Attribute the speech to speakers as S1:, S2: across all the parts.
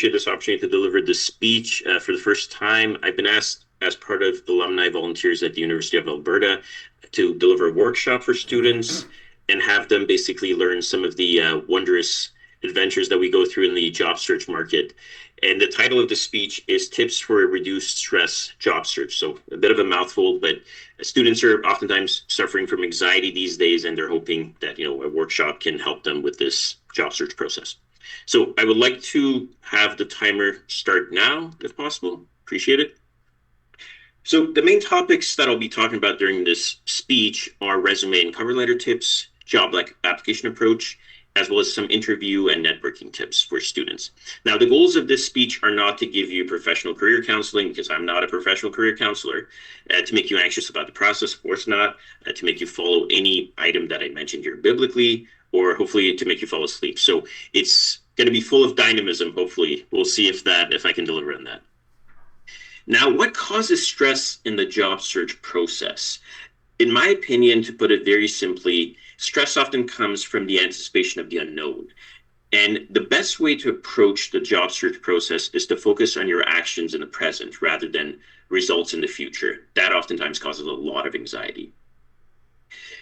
S1: this opportunity to deliver this speech for the first time. I've been asked as part of alumni volunteers at the University of Alberta to deliver a workshop for students and have them basically learn some of the wondrous adventures that we go through in the job search market. And the title of the speech is Tips for a Reduced Stress Job Search. So a bit of a mouthful, but students are oftentimes suffering from anxiety these days, and they're hoping that a workshop can help them with this job search process. So I would like to have the timer start now, if possible. Appreciate it. So the main topics that I'll be talking about during this speech are resume and cover letter tips, job application approach, as well as some interview and networking tips for students. Now, the goals of this speech are not to give you professional career counseling, because I'm not a professional career counselor, to make you anxious about the process, of course not, to make you follow any item that I mentioned here biblically, or hopefully to make you fall asleep. So it's going to be full of dynamism, hopefully. We'll see if I can deliver on that. Now, what causes stress in the job search process? In my opinion, to put it very simply, stress often comes from the anticipation of the unknown. And the best way to approach the job search process is to focus on your actions in the present rather than results in the future. That oftentimes causes a lot of anxiety.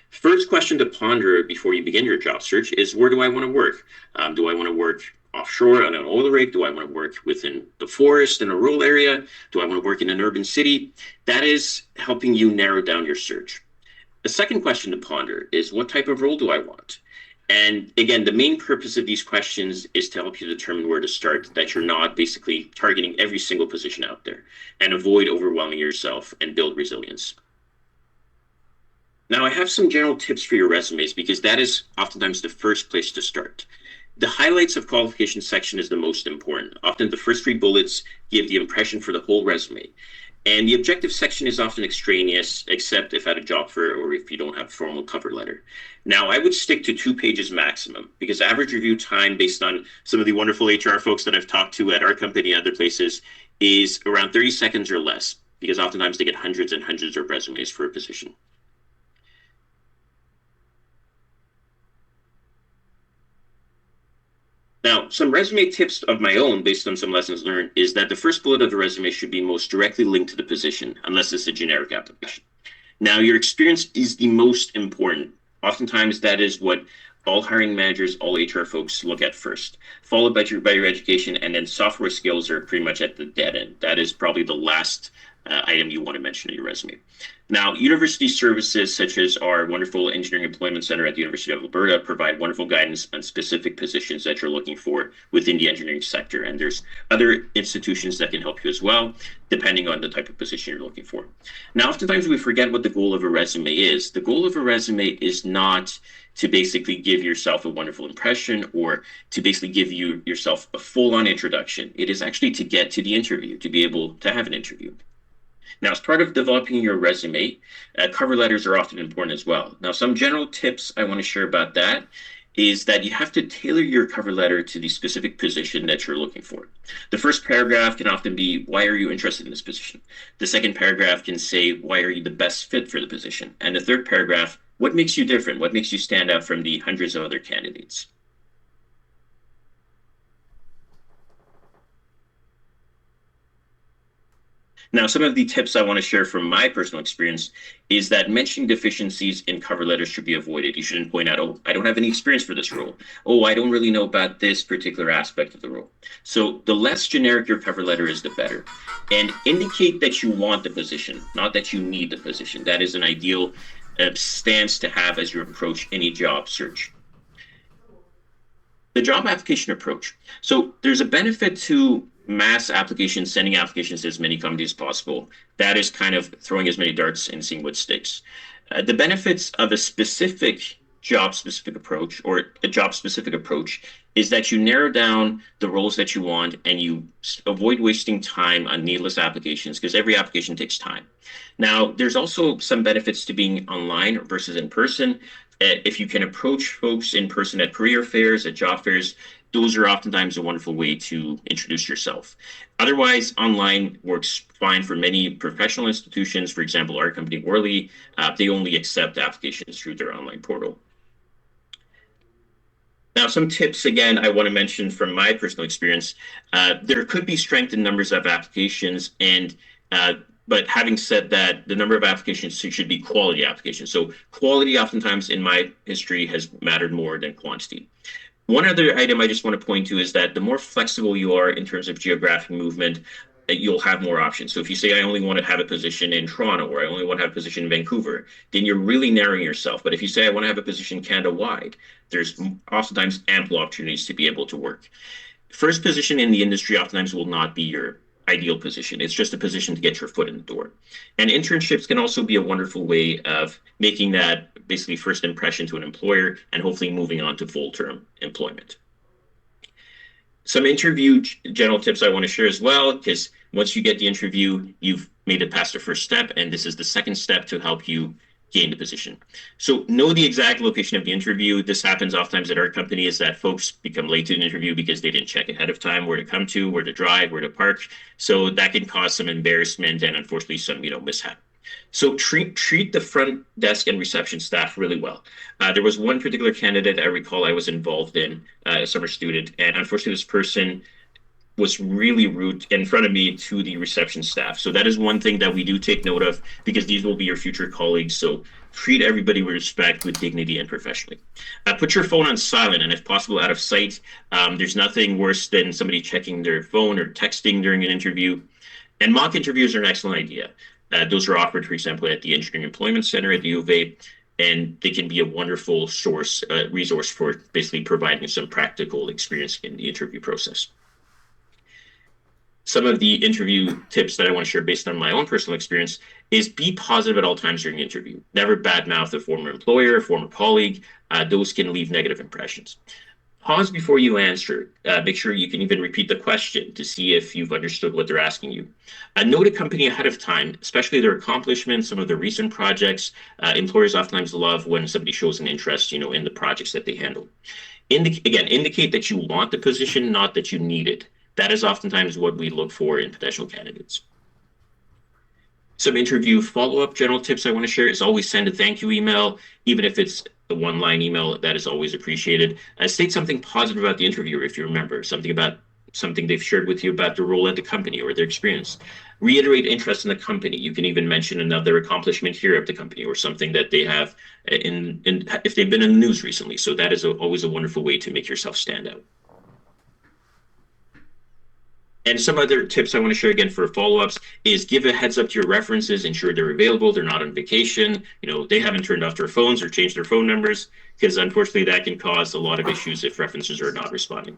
S1: First question to ponder before you begin your job search is, where do I want to work? Do I want to work offshore on an oil rig? Do I want to work within the forest in a rural area? Do I want to work in an urban city? That is helping you narrow down your search. The second question to ponder is, what type of role do I want? And again, the main purpose of these questions is to help you determine where to start, that you're not basically targeting every single position out there, and avoid overwhelming yourself and build resilience. Now, I have some general tips for your resumes, because that is oftentimes the first place to start. The highlights of qualifications section is the most important. Often the first 3 bullets give the impression for the whole resume. And the objective section is often extraneous, except if at a job fair or if you don't have a formal cover letter. Now, I would stick to 2 pages maximum, because average review time, based on some of the wonderful HR folks that I've talked to at our company and other places, is around 30 seconds or less, because oftentimes they get hundreds and hundreds of resumes for a position. Now, some resume tips of my own, based on some lessons learned, is that the first bullet of the resume should be most directly linked to the position, unless it's a generic application. Now, your experience is the most important. Oftentimes, that is what all hiring managers, all HR folks look at first, followed by your education, and then software skills are pretty much at the dead end. That is probably the last item you want to mention in your resume. Now, university services such as our wonderful Engineering Employment Center at the University of Alberta provide wonderful guidance on specific positions that you're looking for within the engineering sector. And there's other institutions that can help you as well, depending on the type of position you're looking for. Now, oftentimes we forget what the goal of a resume is. The goal of a resume is not to basically give yourself a wonderful impression or to basically give yourself a full-on introduction. It is actually to get to the interview, to be able to have an interview. Now, as part of developing your resume, cover letters are often important as well. Now, some general tips I want to share about that is that you have to tailor your cover letter to the specific position that you're looking for. The first paragraph can often be, why are you interested in this position? The second paragraph can say, why are you the best fit for the position? And the third paragraph, what makes you different? What makes you stand out from the hundreds of other candidates? Now, some of the tips I want to share from my personal experience is that mentioning deficiencies in cover letters should be avoided. You shouldn't point out, oh, I don't have any experience for this role. Oh, I don't really know about this particular aspect of the role. So the less generic your cover letter is, the better. And indicate that you want the position, not that you need the position. That is an ideal stance to have as you approach any job search. The job application approach. So there's a benefit to mass applications, sending applications to as many companies as possible. That is kind of throwing as many darts and seeing what sticks. The benefits of a specific job-specific approach or a job-specific approach is that you narrow down the roles that you want and you avoid wasting time on needless applications, because every application takes time. Now, there's also some benefits to being online versus in person. If you can approach folks in person at career fairs, at job fairs, those are oftentimes a wonderful way to introduce yourself. Otherwise, online works fine for many professional institutions. For example, our company, Worley, they only accept applications through their online portal. Now, some tips again I want to mention from my personal experience. There could be strength in numbers of applications, and but having said that, the number of applications should be quality applications. So quality, oftentimes in my history, has mattered more than quantity. One other item I just want to point to is that the more flexible you are in terms of geographic movement, you'll have more options. So if you say, I only want to have a position in Toronto, or I only want to have a position in Vancouver, then you're really narrowing yourself. But if you say, I want to have a position Canada-wide, there's oftentimes ample opportunities to be able to work. First position in the industry oftentimes will not be your ideal position. It's just a position to get your foot in the door. And internships can also be a wonderful way of making that basically first impression to an employer and hopefully moving on to full-term employment. Some interview general tips I want to share as well, because once you get the interview, you've made it past the first step, and this is the second step to help you gain the position. So know the exact location of the interview. This happens oftentimes at our company, is that folks become late to an interview because they didn't check ahead of time where to come to, where to drive, where to park. So that can cause some embarrassment and unfortunately some mishap. So treat the front desk and reception staff really well. There was one particular candidate I recall I was involved in, a summer student, and unfortunately this person was really rude in front of me to the reception staff. So that is one thing that we do take note of, because these will be your future colleagues. So treat everybody with respect, with dignity, and professionally. Put your phone on silent and if possible out of sight. There's nothing worse than somebody checking their phone or texting during an interview. And mock interviews are an excellent idea. Those are offered, for example, at the Engineering Employment Center at the U of A, and they can be a wonderful resource for basically providing some practical experience in the interview process. Some of the interview tips that I want to share based on my own personal experience is be positive at all times during the interview. Never badmouth a former employer, a former colleague. Those can leave negative impressions. Pause before you answer. Make sure you can even repeat the question to see if you've understood what they're asking you. Note a company ahead of time, especially their accomplishments, some of their recent projects. Employers oftentimes love when somebody shows an interest, in the projects that they handle. Again, indicate that you want the position, not that you need it. That is oftentimes what we look for in potential candidates. Some interview follow-up general tips I want to share is always send a thank you email, even if it's a one-line email. That is always appreciated. State something positive about the interviewer if you remember, something they've shared with you about their role at the company or their experience. Reiterate interest in the company. You can even mention another accomplishment here of the company or something that they have if they've been in the news recently. So that is always a wonderful way to make yourself stand out. And some other tips I want to share again for follow-ups is give a heads up to your references, ensure they're available, they're not on vacation, they haven't turned off their phones or changed their phone numbers, because unfortunately that can cause a lot of issues if references are not responding.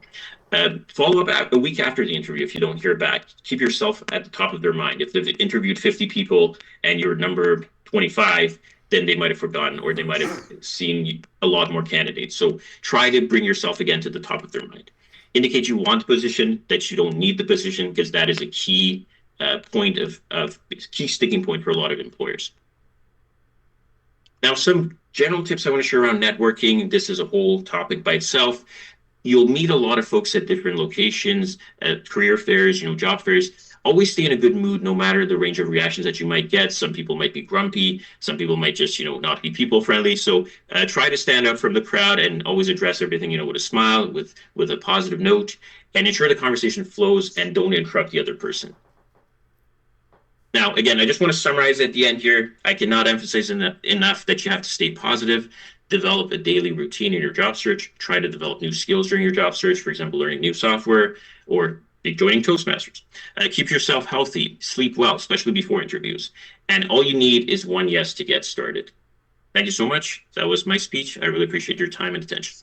S1: Follow up a week after the interview if you don't hear back. Keep yourself at the top of their mind. If they've interviewed 50 people and you're number 25, then they might have forgotten or they might have seen a lot more candidates. So try to bring yourself again to the top of their mind. Indicate you want the position, that you don't need the position, because that is a key key sticking point for a lot of employers. Now, some general tips I want to share around networking. This is a whole topic by itself. You'll meet a lot of folks at different locations, at career fairs, job fairs. Always stay in a good mood, no matter the range of reactions that you might get. Some people might be grumpy. Some people might just, not be people friendly. So try to stand out from the crowd and always address everything, with a smile, with a positive note, and ensure the conversation flows and don't interrupt the other person. Now, again, I just want to summarize at the end here. I cannot emphasize enough that you have to stay positive. Develop a daily routine in your job search. Try to develop new skills during your job search, for example, learning new software or joining Toastmasters. Keep yourself healthy, sleep well, especially before interviews. And all you need is one yes to get started. Thank you so much. That was my speech. I really appreciate your time and attention.